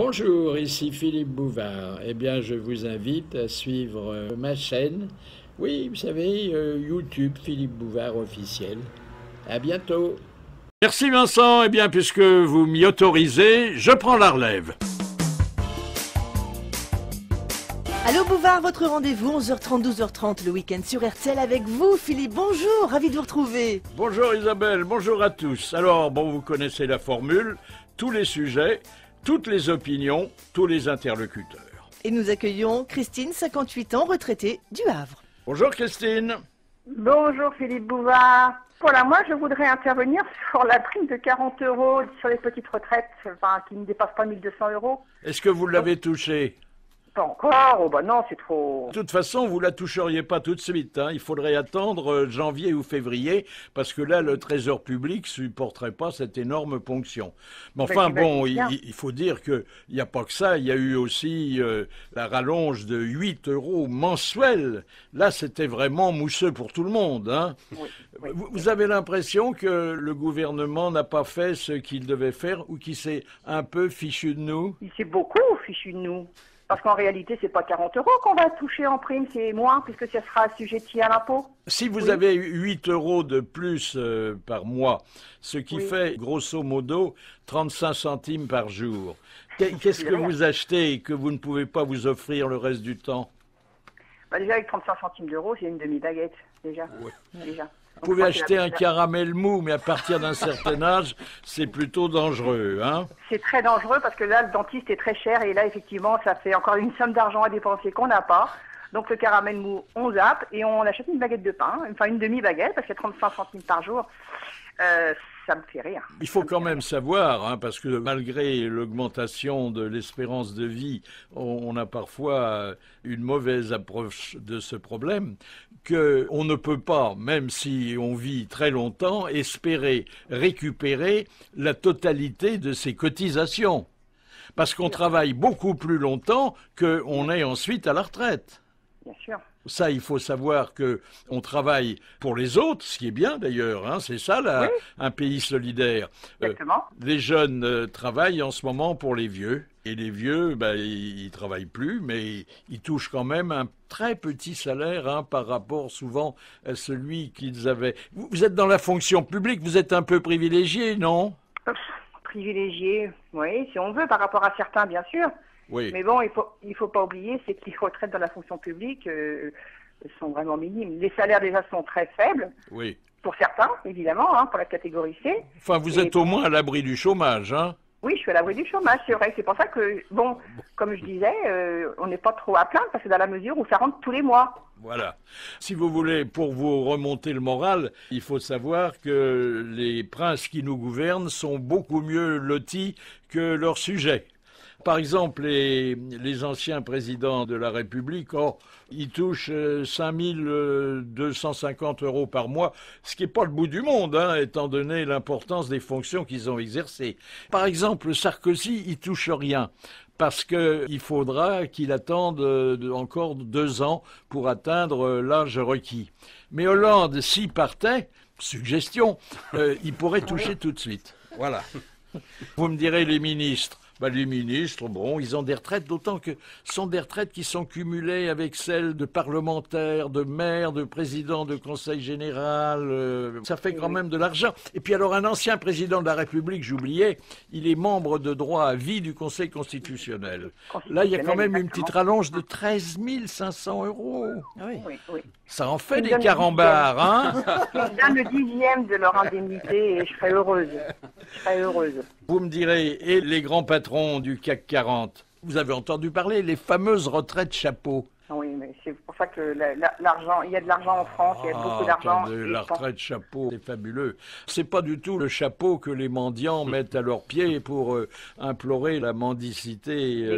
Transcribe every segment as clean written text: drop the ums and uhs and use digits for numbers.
Bonjour, ici Philippe Bouvard. Eh bien, je vous invite à suivre ma chaîne. Oui, vous savez, YouTube Philippe Bouvard officiel. À bientôt. Merci Vincent. Eh bien, puisque vous m'y autorisez, je prends la relève. Allô Bouvard, votre rendez-vous 11h30, 12h30 le week-end sur RTL avec vous. Philippe, bonjour, ravi de vous retrouver. Bonjour Isabelle, bonjour à tous. Alors, vous connaissez la formule, tous les sujets, toutes les opinions, tous les interlocuteurs. Et nous accueillons Christine, 58 ans, retraitée du Havre. Bonjour Christine. Bonjour Philippe Bouvard. Voilà, moi je voudrais intervenir sur la prime de 40 € sur les petites retraites, qui ne dépassent pas 1 200 €. Est-ce que vous l'avez touché ? Pas encore, non, c'est trop... De toute façon, vous la toucheriez pas tout de suite. Il faudrait attendre janvier ou février, parce que là, le Trésor public supporterait pas cette énorme ponction. Mais enfin, il faut dire qu'il n'y a pas que ça. Il y a eu aussi la rallonge de 8 € mensuels. Là, c'était vraiment mousseux pour tout le monde. Oui, vous avez l'impression que le gouvernement n'a pas fait ce qu'il devait faire ou qu'il s'est un peu fichu de nous ? Il s'est beaucoup fichu de nous. Parce qu'en réalité, c'est pas 40 € qu'on va toucher en prime, c'est moins, puisque ça sera assujetti à l'impôt. Si vous avez 8 € de plus par mois, ce qui fait, grosso modo, 35 centimes par jour, qu'est-ce que vous achetez et que vous ne pouvez pas vous offrir le reste du temps ? Déjà, avec 35 centimes d'euros, c'est une demi-baguette, déjà. Oui. Déjà. Vous pouvez acheter un caramel mou, mais à partir d'un certain âge, c'est plutôt dangereux, C'est très dangereux parce que là, le dentiste est très cher et là, effectivement, ça fait encore une somme d'argent à dépenser qu'on n'a pas. Donc, le caramel mou, on zappe et on achète une baguette de pain, enfin une demi-baguette parce qu'il y a 35 centimes par jour. Ça me fait rire. Il faut quand même savoir, parce que malgré l'augmentation de l'espérance de vie, on a parfois une mauvaise approche de ce problème, qu'on ne peut pas, même si on vit très longtemps, espérer récupérer la totalité de ses cotisations. Parce qu'on travaille beaucoup plus longtemps qu'on est ensuite à la retraite. Bien sûr. Ça, il faut savoir que on travaille pour les autres, ce qui est bien d'ailleurs, c'est ça un pays solidaire. Exactement. Les jeunes travaillent en ce moment pour les vieux, et les vieux, ils travaillent plus, mais ils touchent quand même un très petit salaire par rapport souvent à celui qu'ils avaient. Vous êtes dans la fonction publique, vous êtes un peu privilégié, non ? Privilégié, oui, si on veut, par rapport à certains, bien sûr. Oui. Mais bon, il faut pas oublier, c'est que les retraites dans la fonction publique sont vraiment minimes. Les salaires déjà sont très faibles. Oui. Pour certains, évidemment, pour la catégorie C. Enfin, vous êtes au moins à l'abri du chômage, Oui, je suis à l'abri du chômage, c'est vrai. C'est pour ça que, comme je disais, on n'est pas trop à plaindre parce que dans la mesure où ça rentre tous les mois. Voilà. Si vous voulez, pour vous remonter le moral, il faut savoir que les princes qui nous gouvernent sont beaucoup mieux lotis que leurs sujets. Par exemple, les anciens présidents de la République, ils touchent 5 250 € par mois, ce qui n'est pas le bout du monde, étant donné l'importance des fonctions qu'ils ont exercées. Par exemple, Sarkozy, il touche rien, parce qu'il faudra qu'il attende encore 2 ans pour atteindre l'âge requis. Mais Hollande, s'il partait, suggestion, il pourrait toucher tout de suite. Voilà. Vous me direz les ministres. Les ministres, ils ont des retraites, d'autant que ce sont des retraites qui sont cumulées avec celles de parlementaires, de maires, de présidents de conseil général. Ça fait quand même de l'argent. Et puis alors, un ancien président de la République, j'oubliais, il est membre de droit à vie du Conseil constitutionnel. Là, il y a quand même une petite rallonge de 13 500 €. Oui. Ça en fait des carambars, Je donne le 10e de leur indemnité et je serai heureuse. Vous me direz, et les grands patrons du CAC 40, vous avez entendu parler, les fameuses retraites chapeau. Oui, mais c'est pour ça que l'argent, il y a de l'argent en France, il y a beaucoup d'argent. La retraite chapeau, c'est fabuleux. C'est pas du tout le chapeau que les mendiants mettent à leurs pieds pour implorer la mendicité.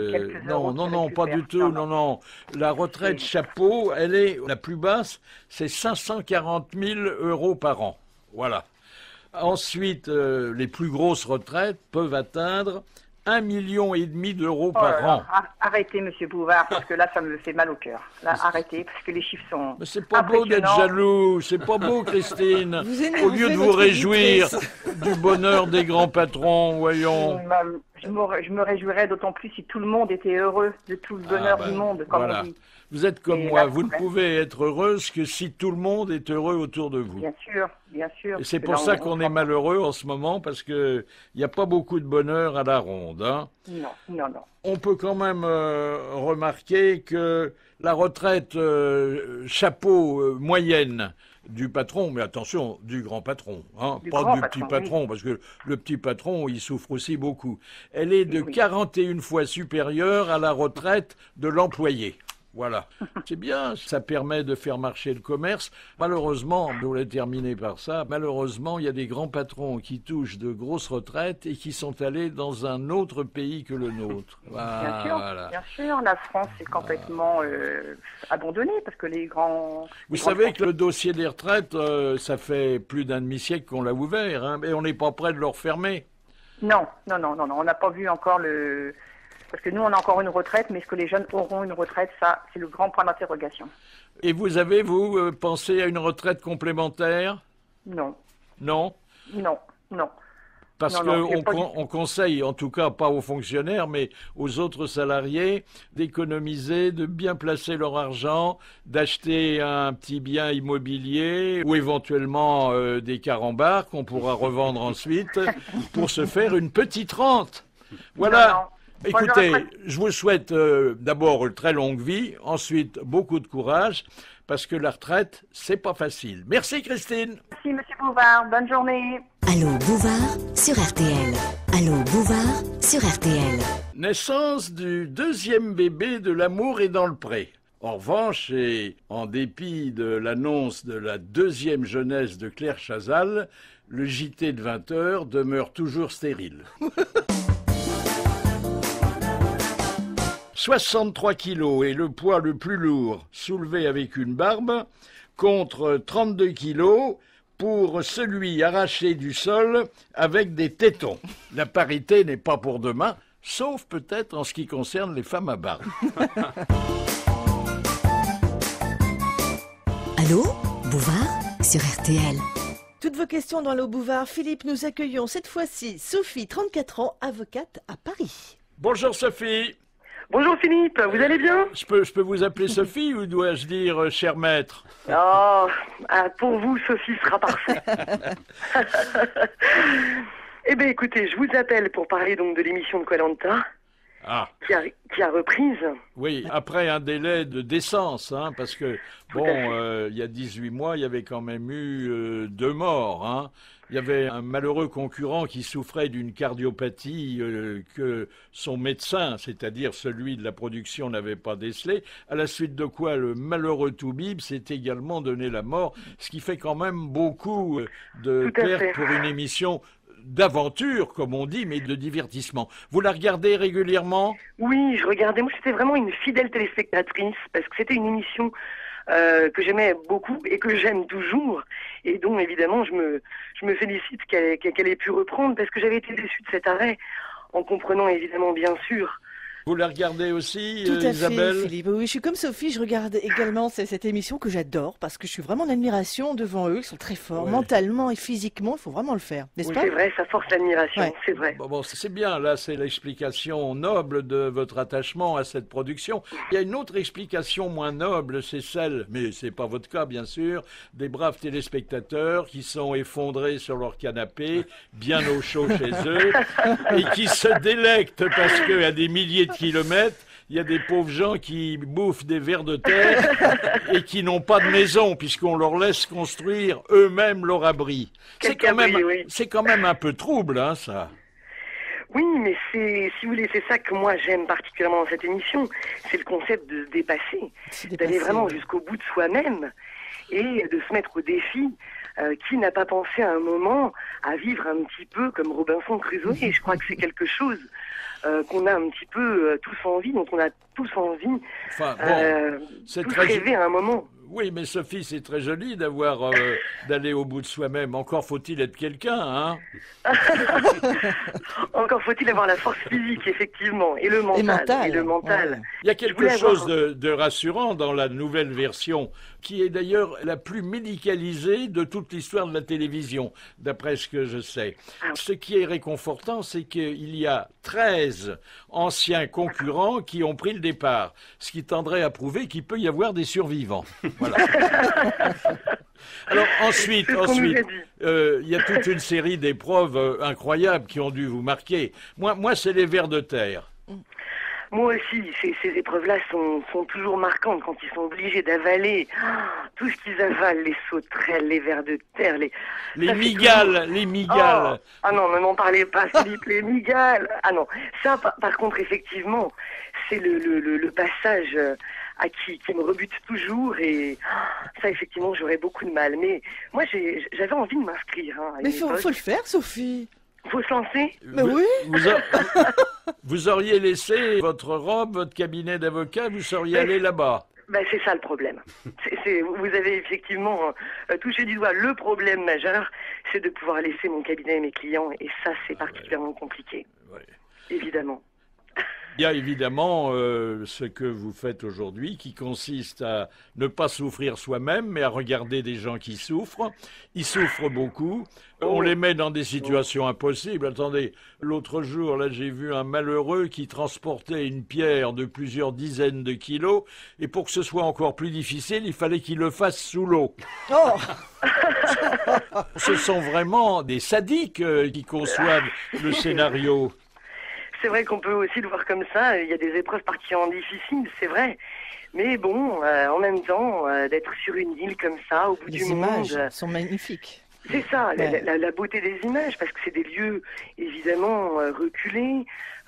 Non, pas du tout, non. La retraite chapeau, elle est la plus basse, c'est 540 000 € par an. Voilà. Ensuite, les plus grosses retraites peuvent atteindre 1,5 million d'euros par an. Arrêtez, monsieur Bouvard, parce que là, ça me fait mal au cœur. Là, arrêtez, parce que les chiffres sont Mais c'est pas beau d'être jaloux, c'est pas beau, Christine. Au lieu de vous réjouir du bonheur des grands patrons, voyons. Je me réjouirais d'autant plus si tout le monde était heureux de tout le bonheur du monde, comme voilà. on dit. Vous êtes comme Et moi, là, vous ne pouvez être heureuse que si tout le monde est heureux autour de vous. Bien sûr, bien sûr. Et c'est Parce que pour là, ça qu'on est malheureux en ce moment, parce qu'il n'y a pas beaucoup de bonheur à la ronde. Hein. Non, non, non. On peut quand même remarquer que la retraite chapeau moyenne du patron, mais attention, du grand patron, hein, pas grand du patron, petit patron, oui. parce que le petit patron, il souffre aussi beaucoup. Elle est de 41 fois supérieure à la retraite de l'employé. Voilà. C'est bien, ça permet de faire marcher le commerce. Malheureusement, je voulais terminer par ça, malheureusement, il y a des grands patrons qui touchent de grosses retraites et qui sont allés dans un autre pays que le nôtre. Voilà. Bien sûr, la France est complètement abandonnée parce que les grands... Vous savez que le dossier des retraites, ça fait plus d'un demi-siècle qu'on l'a ouvert, hein, mais on n'est pas prêt de le refermer. Non, on n'a pas vu encore le... Parce que nous, on a encore une retraite, mais est-ce que les jeunes auront une retraite? Ça, c'est le grand point d'interrogation. Et vous avez, vous, pensé à une retraite complémentaire? Non. Non? Non. Parce qu'on conseille, en tout cas pas aux fonctionnaires, mais aux autres salariés, d'économiser, de bien placer leur argent, d'acheter un petit bien immobilier ou éventuellement des carambars qu'on pourra revendre ensuite pour se faire une petite rente. Voilà. Non. Écoutez, je vous souhaite d'abord une très longue vie, ensuite beaucoup de courage, parce que la retraite, c'est pas facile. Merci Christine. Merci Monsieur Bouvard, bonne journée. Allô Bouvard sur RTL. Allô Bouvard sur RTL. Naissance du deuxième bébé de L'amour est dans le pré. En revanche, et en dépit de l'annonce de la deuxième jeunesse de Claire Chazal, le JT de 20h demeure toujours stérile. 63 kilos est le poids le plus lourd soulevé avec une barbe, contre 32 kilos pour celui arraché du sol avec des tétons. La parité n'est pas pour demain, sauf peut-être en ce qui concerne les femmes à barbe. Allô Bouvard sur RTL. Toutes vos questions dans l'eau Bouvard. Philippe, nous accueillons cette fois-ci Sophie, 34 ans, avocate à Paris. Bonjour Sophie. Bonjour Philippe, vous allez bien? Je peux vous appeler Sophie ou dois-je dire cher maître? Oh, pour vous, Sophie sera parfait. Eh bien écoutez, je vous appelle pour parler donc de l'émission de Koh-Lanta qui a reprise. Oui, après un délai de décence, hein, parce que, il y a 18 mois, il y avait quand même eu 2 morts, hein. Il y avait un malheureux concurrent qui souffrait d'une cardiopathie que son médecin, c'est-à-dire celui de la production, n'avait pas décelé, à la suite de quoi le malheureux Toubib s'est également donné la mort, ce qui fait quand même beaucoup de pertes pour une émission d'aventure, comme on dit, mais de divertissement. Vous la regardez régulièrement? Oui, je regardais. Moi, c'était vraiment une fidèle téléspectatrice, parce que c'était une émission que j'aimais beaucoup et que j'aime toujours, et dont évidemment je me félicite qu'elle ait pu reprendre, parce que j'avais été déçue de cet arrêt, en comprenant évidemment bien sûr. Vous la regardez aussi, Tout à Isabelle? fait, Philippe. Oui, je suis comme Sophie, je regarde également cette émission que j'adore parce que je suis vraiment en admiration devant eux. Ils sont très forts, mentalement et physiquement. Il faut vraiment le faire, n'est-ce pas? C'est vrai, ça force l'admiration, c'est vrai. Bon, c'est bien, là, c'est l'explication noble de votre attachement à cette production. Il y a une autre explication moins noble, c'est celle, mais c'est pas votre cas, bien sûr, des braves téléspectateurs qui sont effondrés sur leur canapé, bien au chaud chez eux, et qui se délectent parce qu'à des milliers de kilomètres, il y a des pauvres gens qui bouffent des vers de terre et qui n'ont pas de maison, puisqu'on leur laisse construire eux-mêmes leur abri. C'est quand même un peu trouble, hein, ça. Oui, mais si vous voulez, c'est ça que moi j'aime particulièrement dans cette émission, c'est le concept de se dépasser, d'aller vraiment jusqu'au bout de soi-même et de se mettre au défi. Qui n'a pas pensé à un moment à vivre un petit peu comme Robinson Crusoe? Et je crois que c'est quelque chose qu'on a un petit peu tous envie, dont on a tous envie, tous rêver à un moment. Oui, mais Sophie, c'est très joli d'aller au bout de soi-même. Encore faut-il être quelqu'un, hein? Encore faut-il avoir la force physique, effectivement, et le mental. Et le mental. Ouais. Il y a quelque chose de rassurant dans la nouvelle version, qui est d'ailleurs la plus médicalisée de toute l'histoire de la télévision, d'après ce que je sais. Ce qui est réconfortant, c'est qu'il y a 13 anciens concurrents qui ont pris le départ, ce qui tendrait à prouver qu'il peut y avoir des survivants. Voilà. Alors ensuite, il y a toute une série d'épreuves incroyables qui ont dû vous marquer. Moi, c'est les vers de terre. Moi aussi, ces épreuves-là sont toujours marquantes quand ils sont obligés d'avaler tout ce qu'ils avalent, les sauterelles, les vers de terre, les migales, les migales. Oh, ah non, ne m'en parlez pas, Philippe, les migales. Ah non, ça, par contre, effectivement, c'est le passage qui me rebute toujours et ça, effectivement, j'aurais beaucoup de mal. Mais moi, j'avais envie de m'inscrire. Mais faut le faire, Sophie. Faut se lancer. Mais oui. Vous auriez laissé votre robe, votre cabinet d'avocat, vous seriez allé là-bas. Ben, c'est ça le problème. Vous avez effectivement touché du doigt le problème majeur, c'est de pouvoir laisser mon cabinet et mes clients, et ça, c'est particulièrement compliqué. Ouais. Évidemment. Il y a évidemment ce que vous faites aujourd'hui qui consiste à ne pas souffrir soi-même, mais à regarder des gens qui souffrent. Ils souffrent beaucoup. On les met dans des situations impossibles. Attendez, l'autre jour, là, j'ai vu un malheureux qui transportait une pierre de plusieurs dizaines de kilos. Et pour que ce soit encore plus difficile, il fallait qu'il le fasse sous l'eau. Oh. Ce sont vraiment des sadiques qui conçoivent le scénario. C'est vrai qu'on peut aussi le voir comme ça. Il y a des épreuves particulièrement difficiles, c'est vrai. Mais bon, en même temps, d'être sur une île comme ça, au bout du monde... Les images sont magnifiques. C'est ça, ouais. la beauté des images, parce que c'est des lieux, évidemment, reculés,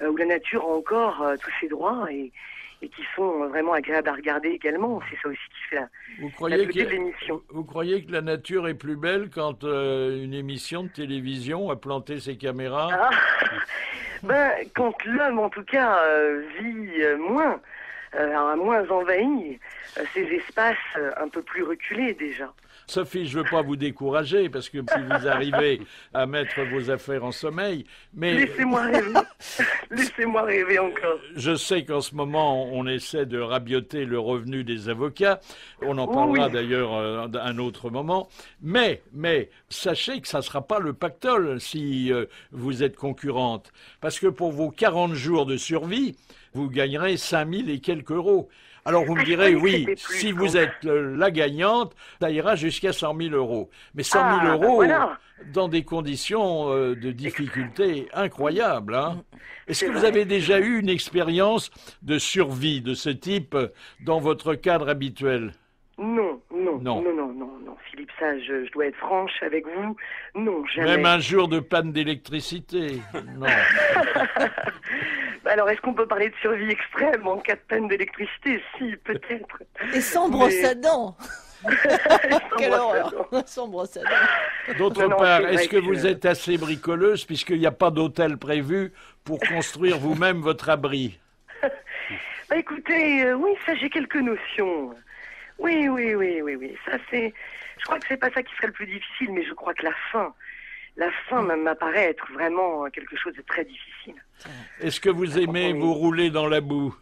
où la nature a encore tous ses droits et qui sont vraiment agréables à regarder également. C'est ça aussi qui fait la beauté de l'émission. Vous croyez que la nature est plus belle quand une émission de télévision a planté ses caméras? Quand l'homme, en tout cas, vit moins, a moins envahi ces espaces un peu plus reculés déjà. Sophie, je ne veux pas vous décourager, parce que si vous arrivez à mettre vos affaires en sommeil, mais... Laissez-moi rêver. Laissez-moi rêver encore. Je sais qu'en ce moment, on essaie de rabioter le revenu des avocats. On en parlera d'ailleurs à un autre moment. Mais, sachez que ça ne sera pas le pactole si vous êtes concurrente. Parce que pour vos 40 jours de survie, vous gagnerez 5 000 et quelques euros. Alors vous me direz, oui, si vous êtes la gagnante, ça ira jusqu'à 100 000 euros. Mais 100 000 euros dans des conditions de difficulté incroyables. Hein. Est-ce que vous avez déjà eu une expérience de survie de ce type dans votre cadre habituel? Non, Philippe, ça, je dois être franche avec vous. Non, jamais. Même un jour de panne d'électricité? Non. Alors, est-ce qu'on peut parler de survie extrême en cas de panne d'électricité? Si, peut-être. Et sans brosse à dents. Quelle horreur. Sans brosse à dents. D'autre part, est-ce que vous êtes assez bricoleuse puisqu'il n'y a pas d'hôtel prévu pour construire vous-même votre abri? Écoutez, oui, ça, j'ai quelques notions. Oui. Ça, je crois que c'est pas ça qui serait le plus difficile, mais je crois que la fin m'apparaît être vraiment quelque chose de très difficile. Est-ce que vous aimez vous rouler dans la boue?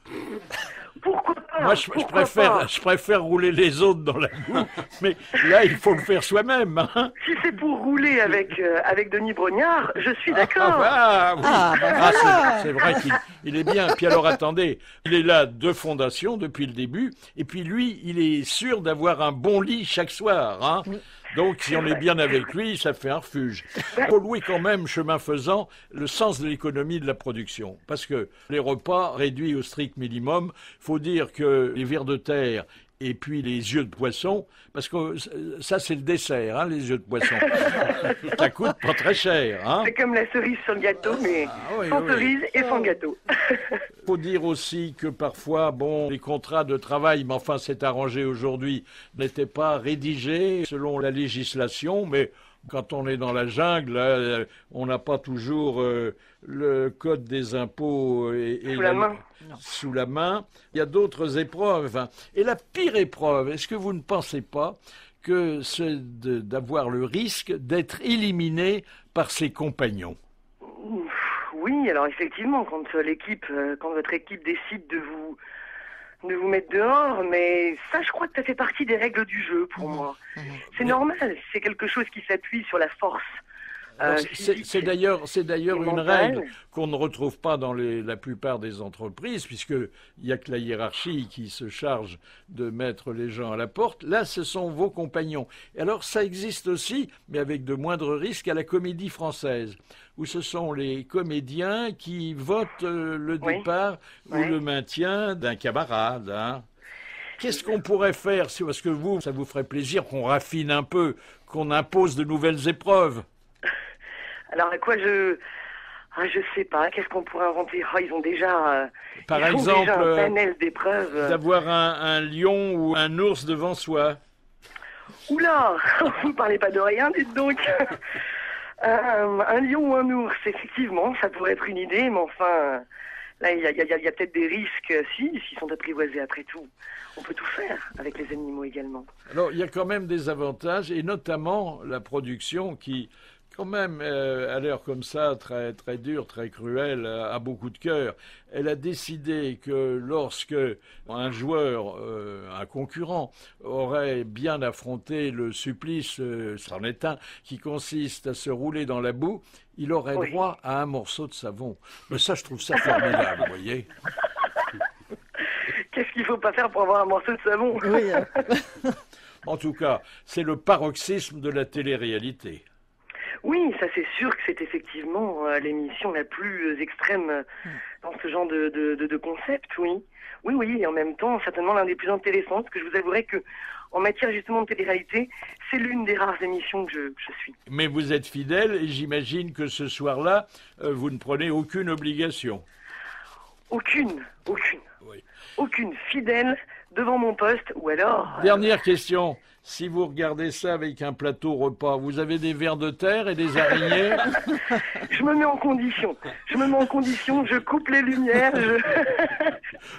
Pourquoi pas? Moi, je préfère rouler les autres dans la boue, mais là, il faut le faire soi-même. Hein. Si c'est pour rouler avec Denis Brognard, je suis d'accord. C'est vrai qu'il est bien. Puis alors, attendez, il est là de fondation depuis le début, et puis lui, il est sûr d'avoir un bon lit chaque soir. Hein. Donc, si on est bien avec lui, ça fait un refuge. Il faut louer quand même, chemin faisant, le sens de l'économie de la production. Parce que les repas réduits au strict minimum, il faut dire que les vers de terre et puis les yeux de poisson, parce que ça c'est le dessert, hein, les yeux de poisson. Ça coûte pas très cher. Hein. C'est comme la cerise sur le gâteau, mais sans cerise et sans gâteau. Il faut dire aussi que parfois, les contrats de travail, mais enfin c'est arrangé aujourd'hui, n'étaient pas rédigés selon la législation, mais Quand on est dans la jungle, là, on n'a pas toujours le code des impôts sous la main. Il y a d'autres épreuves, hein. Et la pire épreuve, est-ce que vous ne pensez pas que c'est d'avoir le risque d'être éliminé par ses compagnons? Oui, alors effectivement, quand votre équipe décide de vous mettre dehors, mais ça, je crois que ça fait partie des règles du jeu pour moi. C'est normal, c'est quelque chose qui s'appuie sur la force. C'est d'ailleurs une règle qu'on ne retrouve pas dans la plupart des entreprises, puisqu'il n'y a que la hiérarchie qui se charge de mettre les gens à la porte. Là, ce sont vos compagnons. Et alors, ça existe aussi, mais avec de moindres risques, à la Comédie Française, où ce sont les comédiens qui votent le départ ou le maintien d'un camarade, hein. Qu'est-ce qu'on pourrait faire, parce que vous, ça vous ferait plaisir qu'on raffine un peu, qu'on impose de nouvelles épreuves? Alors à quoi je sais pas, qu'est-ce qu'on pourrait inventer? Ils ont déjà par exemple un panel d'épreuves. D'avoir un lion ou un ours devant soi. Oula, vous parlez pas de rien, dites donc. Un lion ou un ours, effectivement, ça pourrait être une idée, mais enfin, là, il y a peut-être des risques, s'ils sont apprivoisés après tout. On peut tout faire avec les animaux également. Alors, il y a quand même des avantages, et notamment la production qui, quand même, a l'air comme ça, très, très dure, très cruelle, a beaucoup de cœur. Elle a décidé que lorsque un joueur, un concurrent, aurait bien affronté le supplice, c'en est un, qui consiste à se rouler dans la boue, il aurait droit à un morceau de savon. Mais ça, je trouve ça formidable, vous voyez. Qu'est-ce qu'il ne faut pas faire pour avoir un morceau de savon? En tout cas, c'est le paroxysme de la télé-réalité. Oui, ça c'est sûr que c'est effectivement l'émission la plus extrême dans ce genre de concept, oui. Oui, et en même temps, certainement l'un des plus intéressants, parce que je vous avouerai que en matière justement de télé-réalité, c'est l'une des rares émissions que je suis. Mais vous êtes fidèle et j'imagine que ce soir-là, vous ne prenez aucune obligation. Aucune. Oui. Aucune, fidèle devant mon poste, ou alors... Dernière question. Si vous regardez ça avec un plateau repas, vous avez des vers de terre et des araignées? Je me mets en condition, je coupe les lumières.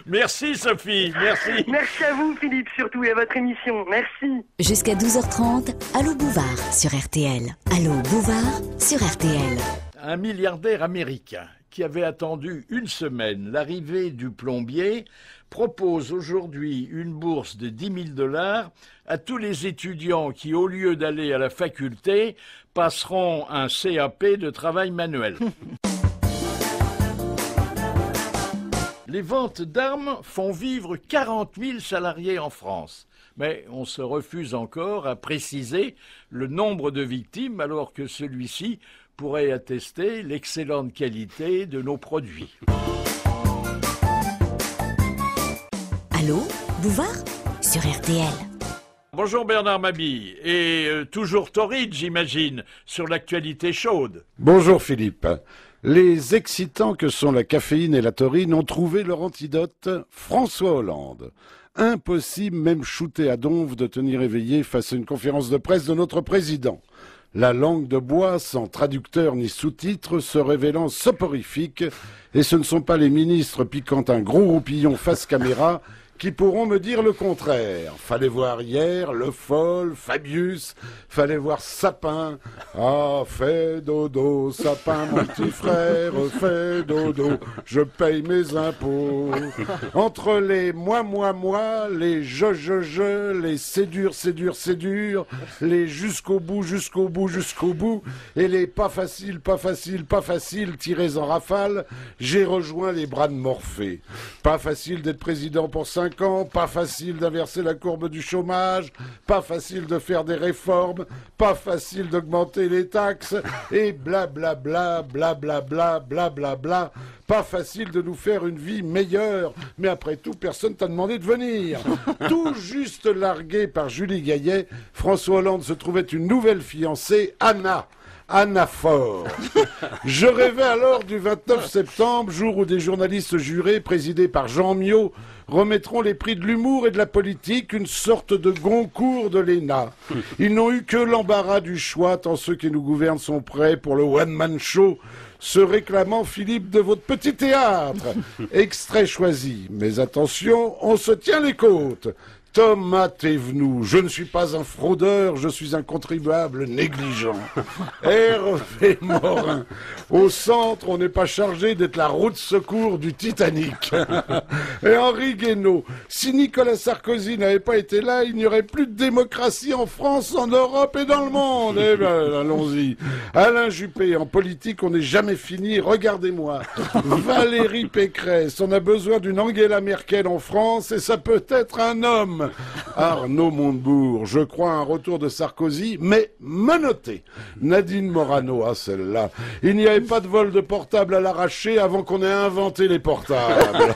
Merci Sophie, merci. Merci à vous Philippe, surtout, et à votre émission, merci. Jusqu'à 12h30, Allô Bouvard sur RTL. Allô Bouvard sur RTL. Un milliardaire américain qui avait attendu une semaine l'arrivée du plombier propose aujourd'hui une bourse de 10 000 $ à tous les étudiants qui, au lieu d'aller à la faculté, passeront un CAP de travail manuel. Les ventes d'armes font vivre 40 000 salariés en France. Mais on se refuse encore à préciser le nombre de victimes alors que celui-ci pourrait attester l'excellente qualité de nos produits. Allô, Bouvard sur RTL. Bonjour Bernard Mabille, et toujours torride j'imagine, sur l'actualité chaude. Bonjour Philippe. Les excitants que sont la caféine et la taurine ont trouvé leur antidote, François Hollande. Impossible, même shooté à donf, de tenir éveillé face à une conférence de presse de notre président. La langue de bois, sans traducteur ni sous-titres, se révélant soporifique, et ce ne sont pas les ministres piquant un gros roupillon face caméra qui pourront me dire le contraire. Fallait voir hier Le Foll, Fabius, fallait voir Sapin. Ah, fais dodo, Sapin, mon petit frère, fais dodo, je paye mes impôts. Entre les moi, les je, les c'est dur, les jusqu'au bout, et les pas facile, tirés en rafale, j'ai rejoint les bras de Morphée. Pas facile d'être président pour 5 ans, pas facile d'inverser la courbe du chômage, pas facile de faire des réformes, pas facile d'augmenter les taxes, et blablabla, pas facile de nous faire une vie meilleure, mais après tout, personne t'a demandé de venir. Tout juste largué par Julie Gaillet, François Hollande se trouvait une nouvelle fiancée, Anna. anaphore. Je rêvais alors du 29 septembre, jour où des journalistes jurés, présidés par Jean Miot, remettront les prix de l'humour et de la politique, une sorte de Goncourt de l'ENA. Ils n'ont eu que l'embarras du choix, tant ceux qui nous gouvernent sont prêts pour le one-man show, se réclamant, Philippe, de votre petit théâtre. Extrait choisi. Mais attention, on se tient les côtes. Thomas Thévenoud, je ne suis pas un fraudeur, je suis un contribuable négligent. Hervé Morin, au centre, on n'est pas chargé d'être la roue de secours du Titanic. Et Henri Guénaud, si Nicolas Sarkozy n'avait pas été là, il n'y aurait plus de démocratie en France, en Europe et dans le monde. Eh ben, allons-y. Alain Juppé, en politique, on n'est jamais fini, regardez-moi. Valérie Pécresse, on a besoin d'une Angela Merkel en France et ça peut être un homme. Arnaud Montebourg, je crois à un retour de Sarkozy, mais menotté. Nadine Morano, ah celle-là. Il n'y avait pas de vol de portable à l'arraché avant qu'on ait inventé les portables.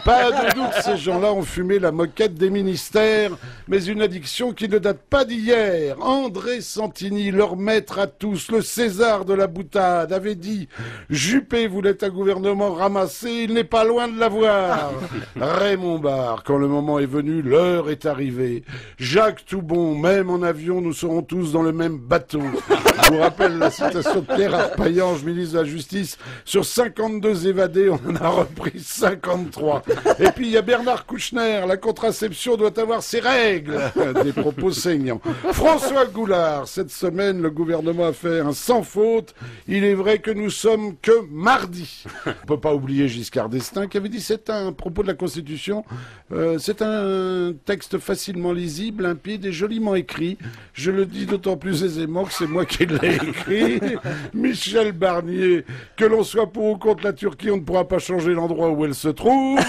Pas de doute, ces gens-là ont fumé la moquette des ministères, mais une addiction qui ne date pas d'hier. André Santini, leur maître à tous, le César de la boutade, avait dit « Juppé voulait un gouvernement ramassé, il n'est pas loin de l'avoir. » Raymond Barre, quand le moment est venu, l'heure est arrivée. Jacques Toubon, même en avion, nous serons tous dans le même bateau. Je vous rappelle la citation de Pierre Arpaillange, ministre de la Justice, sur 52 évadés, on en a repris 53. Et puis il y a Bernard Kouchner, la contraception doit avoir ses règles. Des propos saignants. François Goulard, cette semaine, le gouvernement a fait un sans faute. Il est vrai que nous sommes que mardi. On peut pas oublier Giscard d'Estaing qui avait dit c'est un propos de la Constitution, c'est un texte facilement lisible, limpide et joliment écrit. Je le dis d'autant plus aisément que c'est moi qui l'ai écrit. Michel Barnier, que l'on soit pour ou contre la Turquie, on ne pourra pas changer l'endroit où elle se trouve.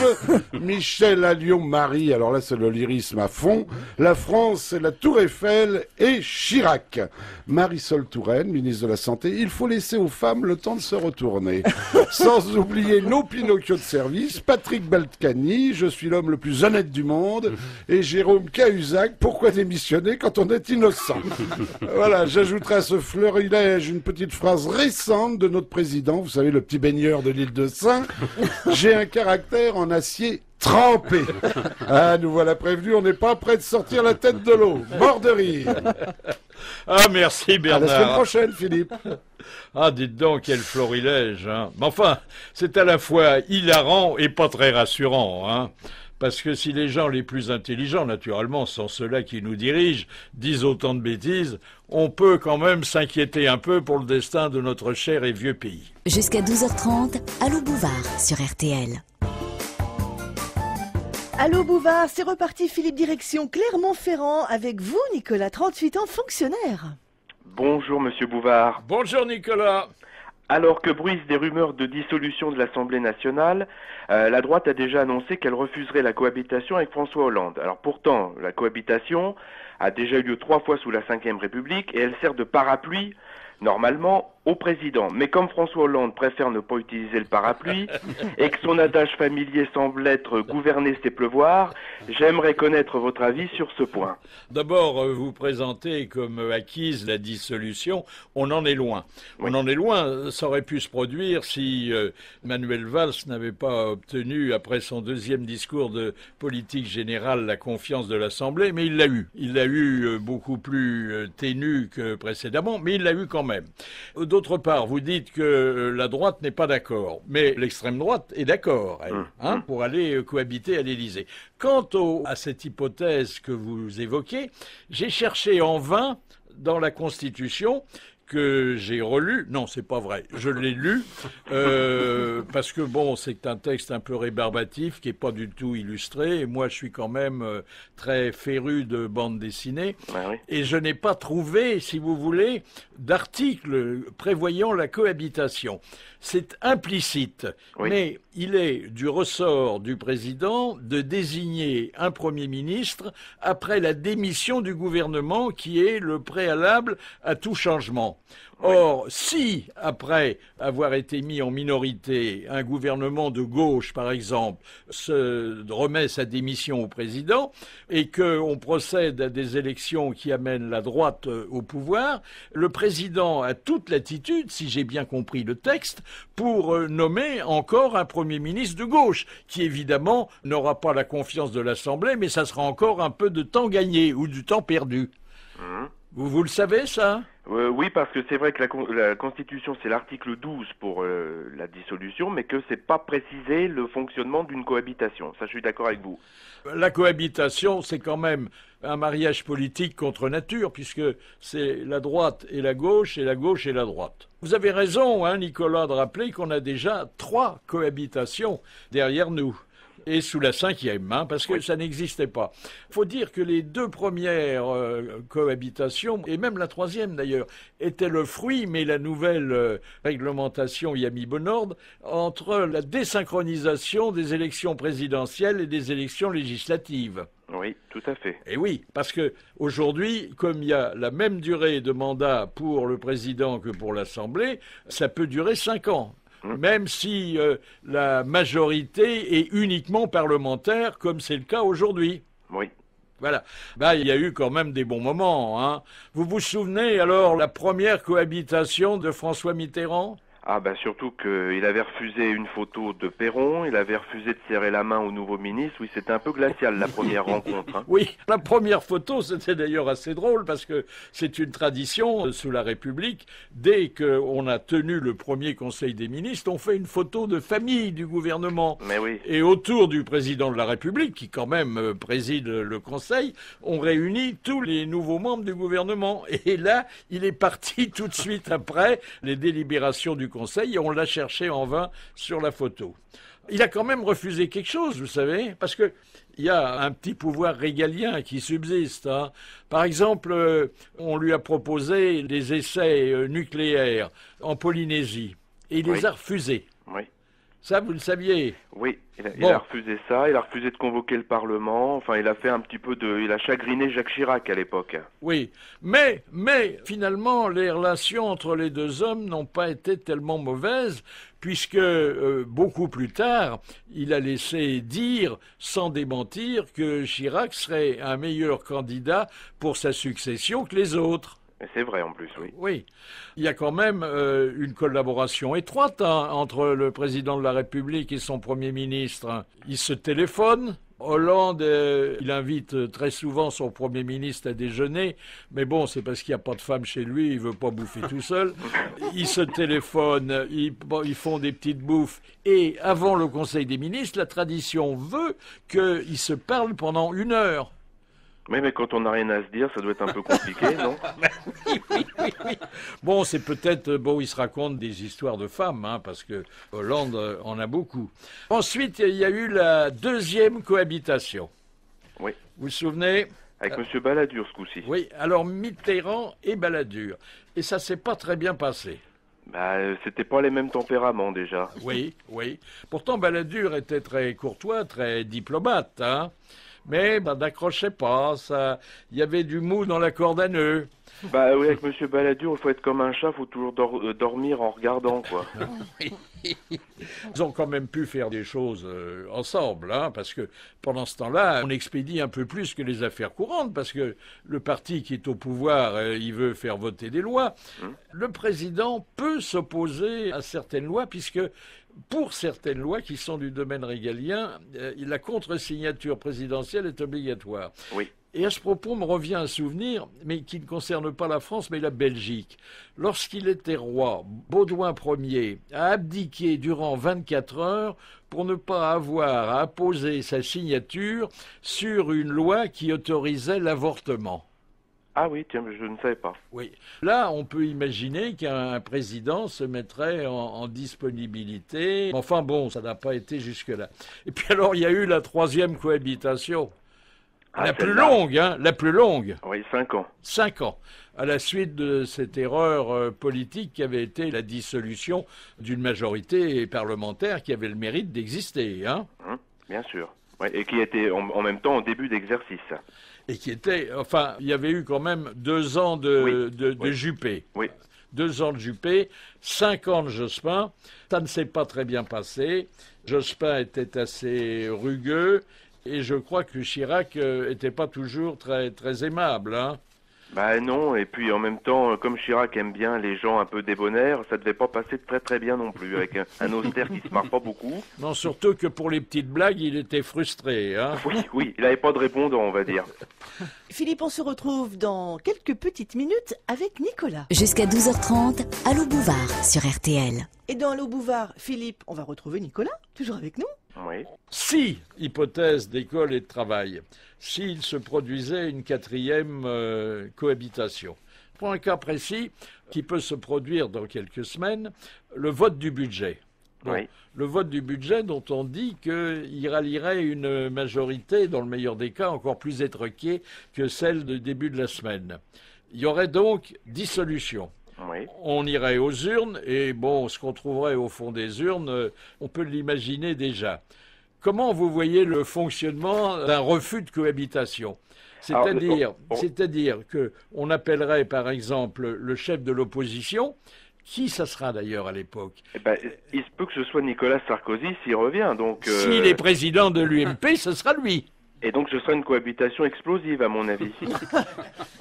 Michel Alliot-Marie, alors là c'est le lyrisme à fond. La France, c'est la Tour Eiffel et Chirac. Marisol Touraine, ministre de la Santé, il faut laisser aux femmes le temps de se retourner. Sans oublier nos Pinocchio de service, Patrick Balkany, je suis l'homme le plus honnête du monde, et Jérôme Cahuzac, pourquoi démissionner quand on est innocent? Voilà, j'ajouterai à ce florilège une petite phrase récente de notre président, vous savez, le petit baigneur de l'île de Sein. J'ai un caractère en acier trempé. Ah, nous voilà prévenus, on n'est pas prêt de sortir la tête de l'eau. Mort de rire. Ah, merci Bernard. À la semaine prochaine, Philippe. Ah, dites donc, quel florilège, hein. Mais enfin, c'est à la fois hilarant et pas très rassurant, hein. Parce que si les gens les plus intelligents, naturellement, sont ceux-là qui nous dirigent, disent autant de bêtises, on peut quand même s'inquiéter un peu pour le destin de notre cher et vieux pays. Jusqu'à 12h30, Allô Bouvard sur RTL. Allô Bouvard, c'est reparti Philippe, direction Clermont-Ferrand avec vous Nicolas, 38 ans, fonctionnaire. Bonjour Monsieur Bouvard. Bonjour Nicolas. Alors que bruissent des rumeurs de dissolution de l'Assemblée nationale, la droite a déjà annoncé qu'elle refuserait la cohabitation avec François Hollande. Alors pourtant, la cohabitation a déjà eu lieu 3 fois sous la Ve République et elle sert de parapluie, normalement, au président. Mais comme François Hollande préfère ne pas utiliser le parapluie et que son adage familier semble être « gouverner c'est pleuvoir », j'aimerais connaître votre avis sur ce point. D'abord, vous présentez comme acquise la dissolution, on en est loin. Oui. On en est loin, ça aurait pu se produire si Manuel Valls n'avait pas obtenu, après son deuxième discours de politique générale, la confiance de l'Assemblée, mais il l'a eu. Il l'a eu beaucoup plus ténu que précédemment, mais il l'a eu quand même. D'autre part, vous dites que la droite n'est pas d'accord, mais l'extrême droite est d'accord, elle, pour aller cohabiter à l'Élysée. Quant à cette hypothèse que vous évoquez, j'ai cherché en vain dans la Constitution que j'ai relu. Non, c'est pas vrai. Je l'ai lu parce que bon, c'est un texte un peu rébarbatif qui est pas du tout illustré. Et moi, je suis quand même très féru de bande dessinée. Ah oui. Et je n'ai pas trouvé, si vous voulez, d'article prévoyant la cohabitation. C'est implicite, oui. Mais il est du ressort du président de désigner un Premier ministre après la démission du gouvernement qui est le préalable à tout changement. gouvernement. Or, si, après avoir été mis en minorité, un gouvernement de gauche, par exemple, se remet sa démission au président et qu'on procède à des élections qui amènent la droite au pouvoir, le président a toute latitude, si j'ai bien compris le texte, pour nommer encore un Premier ministre de gauche, qui évidemment n'aura pas la confiance de l'Assemblée, mais ça sera encore un peu de temps gagné ou du temps perdu. Vous le savez, ça ? Oui, parce que c'est vrai que la Constitution, c'est l'article 12 pour la dissolution, mais que c'est pas précisé le fonctionnement d'une cohabitation. Ça, je suis d'accord avec vous. La cohabitation, c'est quand même un mariage politique contre nature, puisque c'est la droite et la gauche et la droite. Vous avez raison, hein, Nicolas, de rappeler qu'on a déjà 3 cohabitations derrière nous. Et sous la 5e, hein, parce que ça n'existait pas. Il faut dire que les 2 premières cohabitations, et même la 3e d'ailleurs, étaient le fruit, mais la nouvelle réglementation y a mis bon ordre, entre la désynchronisation des élections présidentielles et des élections législatives. Oui, tout à fait. Et oui, parce que aujourd'hui, comme il y a la même durée de mandat pour le président que pour l'Assemblée, ça peut durer 5 ans. Même si la majorité est uniquement parlementaire, comme c'est le cas aujourd'hui. Oui. Voilà. Il y a eu quand même des bons moments, hein. Vous vous souvenez alors la première cohabitation de François Mitterrand ? Ah surtout qu'il avait refusé une photo de Perron, il avait refusé de serrer la main au nouveau ministre. Oui, c'était un peu glacial la première rencontre. Hein. Oui, la première photo, c'était d'ailleurs assez drôle parce que c'est une tradition sous la République. Dès qu'on a tenu le premier Conseil des ministres, on fait une photo de famille du gouvernement. Mais oui. Et autour du président de la République, qui quand même préside le Conseil, on réunit tous les nouveaux membres du gouvernement. Et là, il est parti tout de suite après les délibérations du Conseil et on l'a cherché en vain sur la photo. Il a quand même refusé quelque chose, vous savez, parce que il y a un petit pouvoir régalien qui subsiste. Hein. Par exemple, on lui a proposé des essais nucléaires en Polynésie et il les a refusés. Oui. Ça, vous le saviez? Oui, il a refusé ça, il a refusé de convoquer le Parlement, enfin il a fait un petit peu il a chagriné Jacques Chirac à l'époque. Oui, mais finalement les relations entre les deux hommes n'ont pas été tellement mauvaises, puisque beaucoup plus tard, il a laissé dire, sans démentir, que Chirac serait un meilleur candidat pour sa succession que les autres. C'est vrai en plus, oui. Oui, il y a quand même une collaboration étroite entre le président de la République et son Premier ministre. Ils se téléphonent. Hollande, il invite très souvent son Premier ministre à déjeuner, mais bon, c'est parce qu'il n'y a pas de femme chez lui, il veut pas bouffer tout seul. Ils se téléphonent, ils font des petites bouffes, et avant le Conseil des ministres, la tradition veut qu'ils se parlent pendant 1 heure. Oui, mais quand on n'a rien à se dire, ça doit être un peu compliqué, non? Oui. Bon, c'est peut-être... il se raconte des histoires de femmes, hein, parce que Hollande en a beaucoup. Ensuite, il y a eu la 2e cohabitation. Oui. Vous vous souvenez? Avec M. Balladur, ce coup-ci. Oui, alors Mitterrand et Balladur. Et ça s'est pas très bien passé. C'était pas les mêmes tempéraments, déjà. Oui. Pourtant, Balladur était très courtois, très diplomate, hein. Mais n'accrochez pas, il y avait du mou dans la corde à nœud. Oui, avec M. Balladur, il faut être comme un chat, il faut toujours dormir en regardant, quoi. Ils ont quand même pu faire des choses ensemble, hein, parce que pendant ce temps-là, on expédie un peu plus que les affaires courantes, parce que le parti qui est au pouvoir, il veut faire voter des lois. Le président peut s'opposer à certaines lois, puisque pour certaines lois qui sont du domaine régalien, la contre-signature présidentielle est obligatoire. Oui. Et à ce propos, me revient un souvenir, mais qui ne concerne pas la France, mais la Belgique. Lorsqu'il était roi, Baudouin Ier a abdiqué durant 24 heures pour ne pas avoir à apposer sa signature sur une loi qui autorisait l'avortement. Ah oui, tiens, je ne savais pas. Oui. Là, on peut imaginer qu'un président se mettrait en disponibilité. Enfin bon, ça n'a pas été jusque-là. Et puis alors, il y a eu la 3e cohabitation. La plus longue, hein, la plus longue. Oui, 5 ans. 5 ans, à la suite de cette erreur politique qui avait été la dissolution d'une majorité parlementaire qui avait le mérite d'exister. Hein. Bien sûr. Ouais, et qui était en même temps en début d'exercice. Et qui était, il y avait eu quand même 2 ans de Juppé. Oui. 2 ans de Juppé, 5 ans de Jospin. Ça ne s'est pas très bien passé. Jospin était assez rugueux et je crois que Chirac était pas toujours très, très aimable, hein. Bah non, et puis en même temps, comme Chirac aime bien les gens un peu débonnaires, ça devait pas passer très très bien non plus, avec un austère qui se marre pas beaucoup. Non, surtout que pour les petites blagues, il était frustré, hein. Oui, il n'avait pas de répondant, on va dire. Philippe, on se retrouve dans quelques petites minutes avec Nicolas. Jusqu'à 12h30, Allô Bouvard sur RTL. Et dans Allô Bouvard, Philippe, on va retrouver Nicolas, toujours avec nous. Oui. Si, hypothèse d'école et de travail, s'il se produisait une 4e cohabitation. Pour un cas précis qui peut se produire dans quelques semaines, le vote du budget. Bon, Oui. Le vote du budget dont on dit qu'il rallierait une majorité, dans le meilleur des cas, encore plus étroquée que celle du début de la semaine. Il y aurait donc dissolution. Oui. On irait aux urnes et bon, ce qu'on trouverait au fond des urnes, on peut l'imaginer déjà. Comment vous voyez le fonctionnement d'un refus de cohabitation ? C'est-à-dire que on appellerait par exemple le chef de l'opposition, qui ça sera d'ailleurs à l'époque ? Eh ben, il se peut que ce soit Nicolas Sarkozy s'il revient, donc... S'il est président de l'UMP, ce sera lui. Et donc ce sera une cohabitation explosive, à mon avis.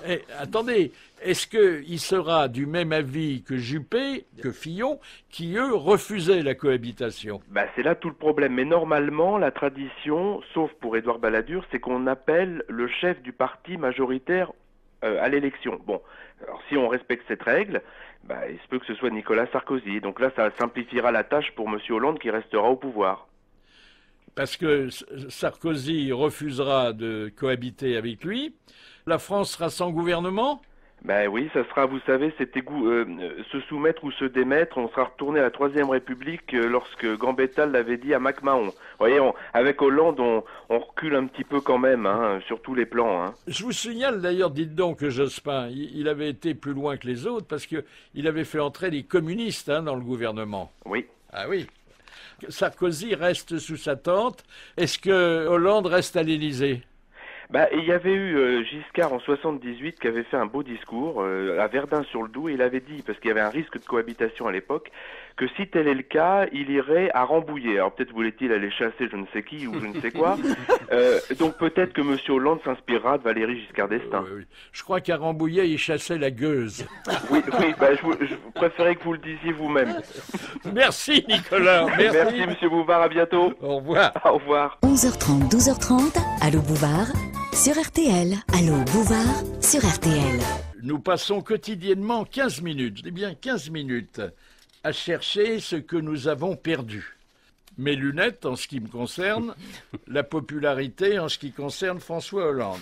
Et, attendez, est-ce qu'il sera du même avis que Juppé, que Fillon, qui eux refusaient la cohabitation ? Bah, c'est là tout le problème. Mais normalement, la tradition, sauf pour Édouard Balladur, c'est qu'on appelle le chef du parti majoritaire à l'élection. Bon, alors si on respecte cette règle, bah, il se peut que ce soit Nicolas Sarkozy. Donc là, ça simplifiera la tâche pour M. Hollande qui restera au pouvoir. Parce que Sarkozy refusera de cohabiter avec lui. La France sera sans gouvernement ? Ben oui, ça sera, vous savez, cet égout, se soumettre ou se démettre. On sera retourné à la Troisième République lorsque Gambetta l'avait dit à MacMahon. Vous voyez, avec Hollande, on recule un petit peu quand même, hein, sur tous les plans. Hein. Je vous signale d'ailleurs, dites donc, que Jospin, il avait été plus loin que les autres parce qu'il avait fait entrer les communistes dans le gouvernement. Oui. Ah oui. Sarkozy reste sous sa tente. Est-ce que Hollande reste à l'Élysée ? Bah, il y avait eu Giscard en 78 qui avait fait un beau discours à Verdun-sur-le-Doubs et il avait dit, parce qu'il y avait un risque de cohabitation à l'époque, que si tel est le cas, il irait à Rambouillet. Alors peut-être voulait-il aller chasser je ne sais qui ou je ne sais quoi. Donc peut-être que M. Hollande s'inspirera de Valéry Giscard d'Estaing. Oui. Je crois qu'à Rambouillet, il chassait la gueuse. Oui, bah, je préférais que vous le disiez vous-même. Merci Nicolas. Merci M. Bouvard, à bientôt. Au revoir. Au revoir. 11h30, 12h30, Allô Bouvard sur RTL. Allô Bouvard sur RTL. Nous passons quotidiennement 15 minutes, je dis bien 15 minutes, à chercher ce que nous avons perdu. Mes lunettes en ce qui me concerne, la popularité en ce qui concerne François Hollande.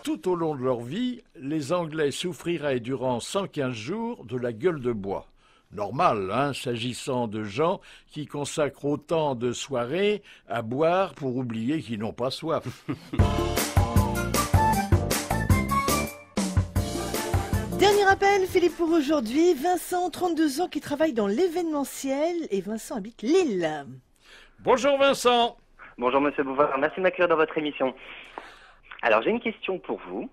Tout au long de leur vie, les Anglais souffriraient durant 115 jours de la gueule de bois. Normal, s'agissant de gens qui consacrent autant de soirées à boire pour oublier qu'ils n'ont pas soif. Dernier appel, Philippe, pour aujourd'hui. Vincent, 32 ans, qui travaille dans l'événementiel. Et Vincent habite Lille. Bonjour Vincent. Bonjour Monsieur Bouvard, merci de m'accueillir dans votre émission. Alors j'ai une question pour vous.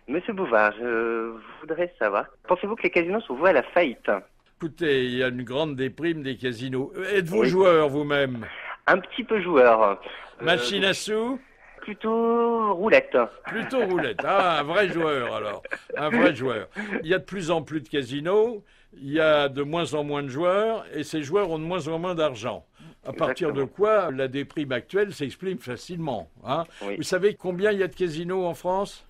Monsieur Bouvard, je voudrais savoir, pensez-vous que les casinos sont voués à la faillite ? Écoutez, il y a une grande déprime des casinos. Êtes-vous joueur vous-même ? Un petit peu joueur. Machine à sous ? Plutôt roulette. Plutôt roulette. Ah, un vrai joueur alors. Un vrai joueur. Il y a de plus en plus de casinos, il y a de moins en moins de joueurs et ces joueurs ont de moins en moins d'argent. À partir de quoi la déprime actuelle s'exprime facilement. Oui. Vous savez combien il y a de casinos en France ?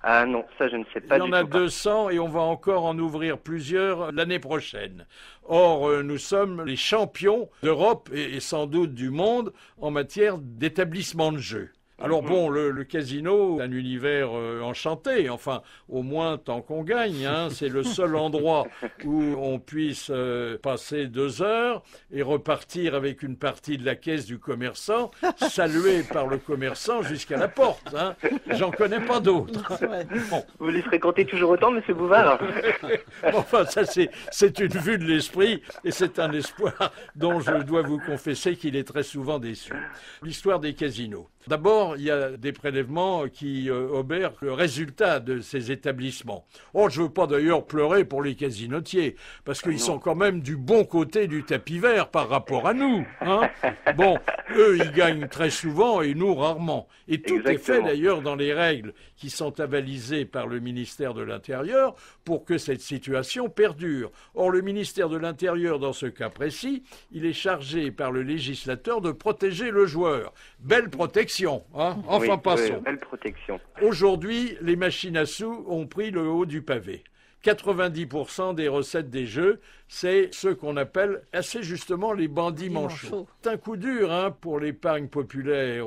Ah non, ça je ne sais pas du tout. Il y en a 200 et on va encore en ouvrir plusieurs l'année prochaine. Or, nous sommes les champions d'Europe et sans doute du monde en matière d'établissement de jeux. Alors bon, le casino, un univers enchanté, enfin, au moins tant qu'on gagne, c'est le seul endroit où on puisse passer 2 heures et repartir avec une partie de la caisse du commerçant, salué par le commerçant jusqu'à la porte. J'en connais pas d'autres. Bon. Vous les fréquentez toujours autant, Monsieur Bouvard ? Enfin, ça c'est une vue de l'esprit et c'est un espoir dont je dois vous confesser qu'il est très souvent déçu. L'histoire des casinos. D'abord, alors il y a des prélèvements qui obèrent le résultat de ces établissements. Oh, je veux pas d'ailleurs pleurer pour les casinotiers, parce qu'ils sont quand même du bon côté du tapis vert par rapport à nous. Hein. Bon, eux, ils gagnent très souvent et nous rarement. Et tout est fait d'ailleurs dans les règles qui sont avalisées par le ministère de l'Intérieur pour que cette situation perdure. Or, le ministère de l'Intérieur, dans ce cas précis, il est chargé par le législateur de protéger le joueur. Belle protection, hein. Enfin, passons. Oui, belle protection. Aujourd'hui, les machines à sous ont pris le haut du pavé. 90% des recettes des jeux, c'est ce qu'on appelle assez justement les bandits manchots. C'est un coup dur hein, pour l'épargne populaire,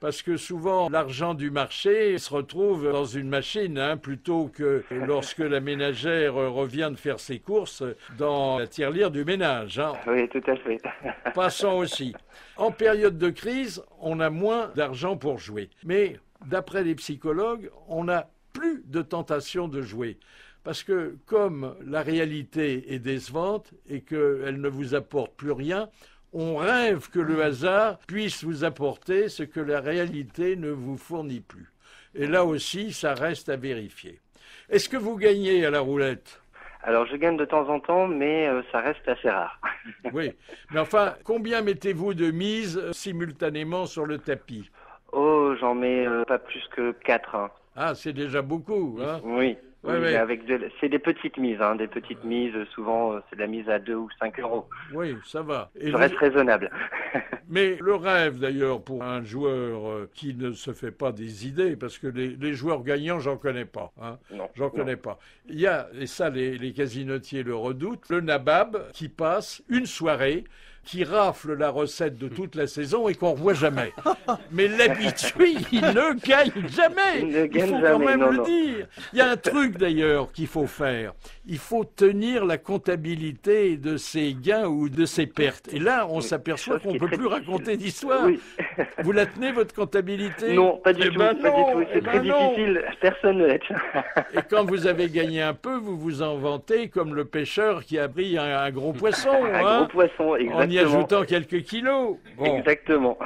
parce que souvent l'argent du marché se retrouve dans une machine, hein, plutôt que lorsque la ménagère revient de faire ses courses dans la tirelire du ménage. Hein. Oui, tout à fait. Passons aussi. En période de crise, on a moins d'argent pour jouer. Mais d'après les psychologues, on n'a plus de tentation de jouer. Parce que comme la réalité est décevante et qu'elle ne vous apporte plus rien, on rêve que le hasard puisse vous apporter ce que la réalité ne vous fournit plus. Et là aussi, ça reste à vérifier. Est-ce que vous gagnez à la roulette ? Alors, je gagne de temps en temps, mais ça reste assez rare. Oui, mais enfin, combien mettez-vous de mise simultanément sur le tapis ? Oh, j'en mets pas plus que 4. Hein. Ah, c'est déjà beaucoup, hein ? Oui. Ouais, oui, ouais. C'est des petites mises, hein, des petites mises, souvent c'est de la mise à 2 ou 5 euros. Oui, ça va. Et je reste raisonnable. Mais le rêve d'ailleurs pour un joueur qui ne se fait pas des idées, parce que les joueurs gagnants, j'en connais pas. Hein, j'en connais pas. Il y a, et ça les casinotiers le redoutent, le nabab qui passe une soirée, qui rafle la recette de toute la saison et qu'on ne revoit jamais. Mais l'habitué, il ne gagne jamais. Il faut quand même le dire. Il y a un truc d'ailleurs qu'il faut faire. Il faut tenir la comptabilité de ses gains ou de ses pertes. Et là, on s'aperçoit qu'on ne peut plus raconter d'histoire. Oui. Vous la tenez, votre comptabilité ? Non, pas du tout. Pas du tout. C'est très difficile. Personne ne la tient. Et quand vous avez gagné un peu, vous vous en vantez comme le pêcheur qui a pris un gros poisson. Un gros poisson, exactement. En y ajoutant quelques kilos. Bon. Exactement.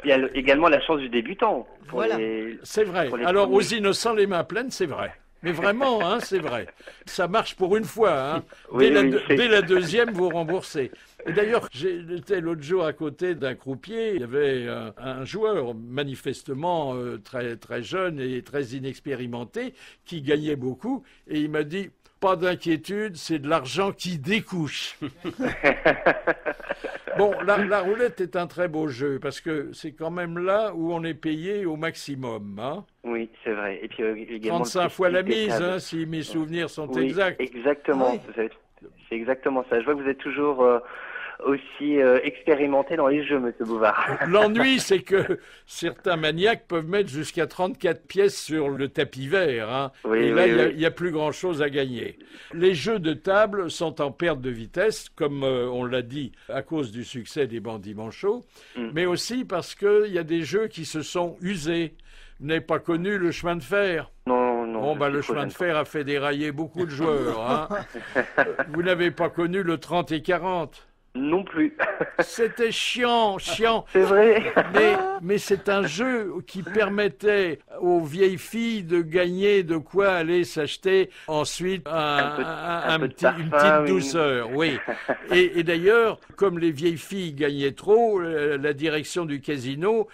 Il y a également la chance du débutant. Voilà. C'est vrai. Alors, aux innocents, les mains pleines, c'est vrai. Mais vraiment, hein, c'est vrai. Ça marche pour une fois. Hein. Oui, dès la deuxième, vous remboursez. Et d'ailleurs, j'étais l'autre jour à côté d'un croupier. Il y avait un joueur manifestement très, très jeune et très inexpérimenté qui gagnait beaucoup. Et il m'a dit, pas d'inquiétude, c'est de l'argent qui découche. Bon, la roulette est un très beau jeu parce que c'est quand même là où on est payé au maximum. Hein. Oui, c'est vrai. Et puis, également 35 fois la mise, hein, si mes souvenirs sont exacts. Exactement. Oui. C'est exactement ça. Je vois que vous êtes toujours aussi expérimenté dans les jeux, monsieur Bouvard. L'ennui, c'est que certains maniaques peuvent mettre jusqu'à 34 pièces sur le tapis vert. Hein, oui, et là, il n'y a plus grand-chose à gagner. Les jeux de table sont en perte de vitesse, comme on l'a dit, à cause du succès des bandits manchots, mais aussi parce qu'il y a des jeux qui se sont usés. Vous n'avez pas connu le chemin de fer ? Non. Bon, le chemin de fer a fait dérailler beaucoup de joueurs. Hein. Vous n'avez pas connu le 30 et 40 ? Non plus. C'était chiant. C'est vrai. Mais c'est un jeu qui permettait aux vieilles filles de gagner de quoi aller s'acheter ensuite une petite douceur. Oui. Et d'ailleurs, comme les vieilles filles gagnaient trop, la direction du casino,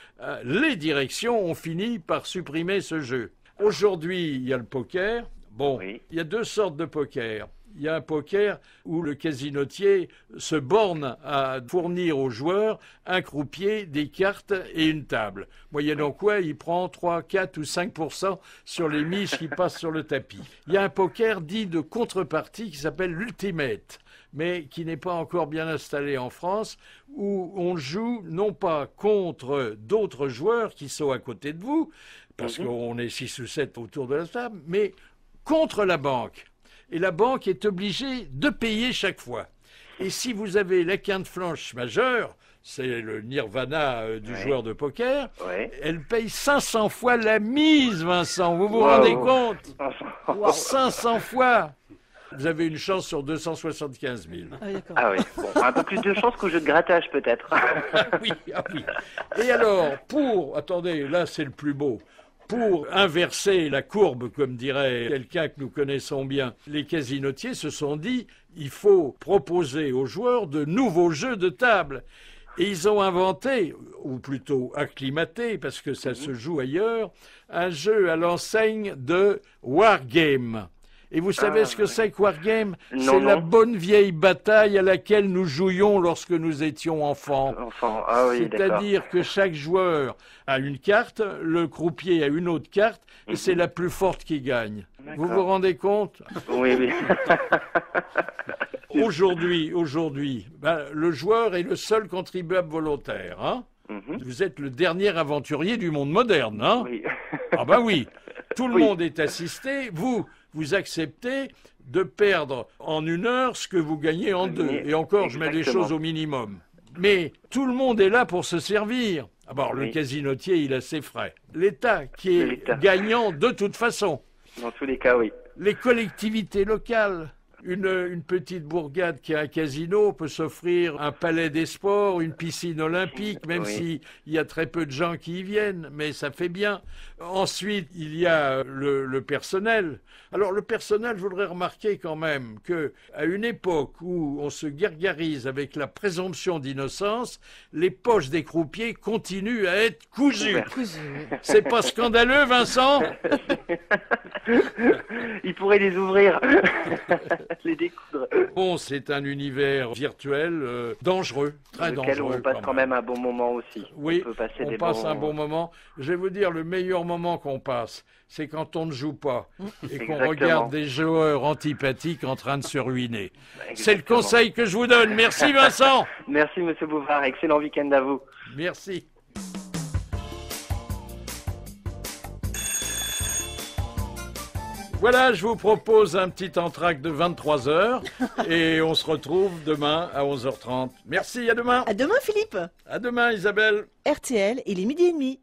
les directions ont fini par supprimer ce jeu. Aujourd'hui, il y a le poker. Bon, oui. Il y a deux sortes de poker. Il y a un poker où le casinotier se borne à fournir aux joueurs un croupier, des cartes et une table. Moyennant quoi, il prend 3, 4 ou 5% sur les mises qui passent sur le tapis. Il y a un poker dit de contrepartie qui s'appelle l'Ultimate, mais qui n'est pas encore bien installé en France, où on joue non pas contre d'autres joueurs qui sont à côté de vous, parce qu'on est 6 ou 7 autour de la table, mais contre la banque. Et la banque est obligée de payer chaque fois. Et si vous avez la quinte flanche majeure, c'est le nirvana du joueur de poker, elle paye 500 fois la mise, Vincent. Vous vous rendez compte ? 500 fois. Vous avez une chance sur 275 000. Ah oui, bon, un peu plus de chance qu'au jeu de grattage peut-être. Oui, ah oui. Et alors, attendez, là c'est le plus beau. Pour inverser la courbe, comme dirait quelqu'un que nous connaissons bien, les casinotiers se sont dit, il faut proposer aux joueurs de nouveaux jeux de table. Et ils ont inventé, ou plutôt acclimaté, parce que ça se joue ailleurs, un jeu à l'enseigne de Wargame. Et vous savez ce que c'est que Wargame? C'est la bonne vieille bataille à laquelle nous jouions lorsque nous étions enfants. Ah oui, c'est-à-dire que chaque joueur a une carte, le croupier a une autre carte, et c'est la plus forte qui gagne. Vous vous rendez compte? Oui, oui. Aujourd'hui, le joueur est le seul contribuable volontaire. Hein? Vous êtes le dernier aventurier du monde moderne. Hein? Oui. Ah ben oui, tout le monde est assisté. Vous acceptez de perdre en 1 heure ce que vous gagnez en 2. Et encore, je mets les choses au minimum. Mais tout le monde est là pour se servir. Alors, le casinotier, il a ses frais. L'État, qui est gagnant de toute façon. Dans tous les cas, oui. Les collectivités locales. Une petite bourgade qui a un casino peut s'offrir un palais des sports, une piscine olympique, même s'il y a très peu de gens qui y viennent, mais ça fait bien. Ensuite, il y a le personnel. Alors le personnel, je voudrais remarquer quand même que à une époque où on se gargarise avec la présomption d'innocence, les poches des croupiers continuent à être cousues. C'est pas scandaleux, Vincent? Il pourrait les ouvrir. Les découdre. Bon, c'est un univers virtuel dangereux, très dangereux. On passe quand même un bon moment aussi. Oui, on passe un bon moment. Je vais vous dire, le meilleur moment qu'on passe, c'est quand on ne joue pas et qu'on regarde des joueurs antipathiques en train de se ruiner. C'est le conseil que je vous donne. Merci Vincent. Merci Monsieur Bouvard, excellent week-end à vous. Merci. Voilà, je vous propose un petit entracte de 23 h et on se retrouve demain à 11h30. Merci, à demain. À demain, Philippe. À demain, Isabelle. RTL, il est 12h30.